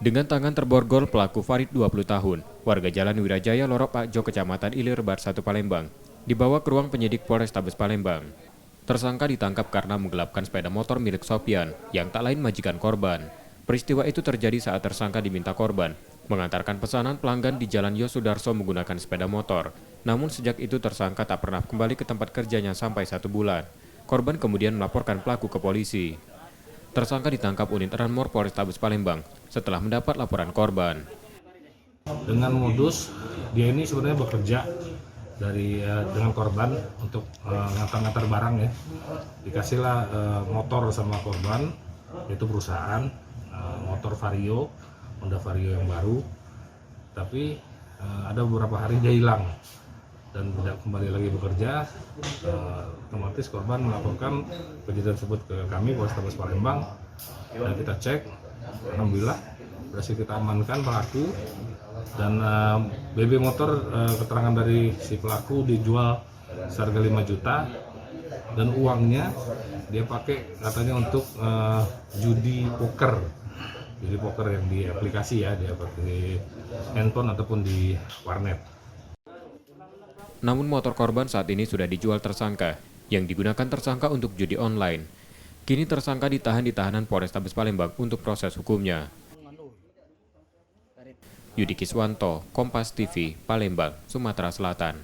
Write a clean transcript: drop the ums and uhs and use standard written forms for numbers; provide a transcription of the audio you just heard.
Dengan tangan terborgol, pelaku Farid 20 tahun, warga Jalan Wirajaya Lorok Pakjo, Kecamatan Ilir, Bar 1 Palembang, dibawa ke ruang penyidik Polrestabes Palembang. Tersangka ditangkap karena menggelapkan sepeda motor milik Sopyan, yang tak lain majikan korban. Peristiwa itu terjadi saat tersangka diminta korban mengantarkan pesanan pelanggan di Jalan Yosudarso menggunakan sepeda motor. Namun sejak itu tersangka tak pernah kembali ke tempat kerjanya sampai 1 bulan. Korban kemudian melaporkan pelaku ke polisi. Tersangka ditangkap unit Ranmor Polrestabes Palembang setelah mendapat laporan korban. Dengan modus dia ini sebenarnya bekerja dengan korban untuk ngantar-ngantar barang ya. Dikasihlah motor sama korban, yaitu perusahaan motor Vario, Honda Vario yang baru. Tapi ada beberapa hari dia hilang dan tidak kembali lagi bekerja. Otomatis korban melaporkan kejadian tersebut ke kami Polrestabes Palembang, dan kita cek, alhamdulillah berhasil kita amankan pelaku. Dan BB motor, keterangan dari si pelaku dijual seharga 5 juta dan uangnya dia pakai katanya untuk judi poker yang di aplikasi ya, dia pakai handphone ataupun di warnet. Namun motor korban saat ini sudah dijual tersangka, yang digunakan tersangka untuk judi online. Kini tersangka ditahan di tahanan Polrestabes Palembang untuk proses hukumnya. Yudi Kiswanto, Kompas TV, Palembang, Sumatera Selatan.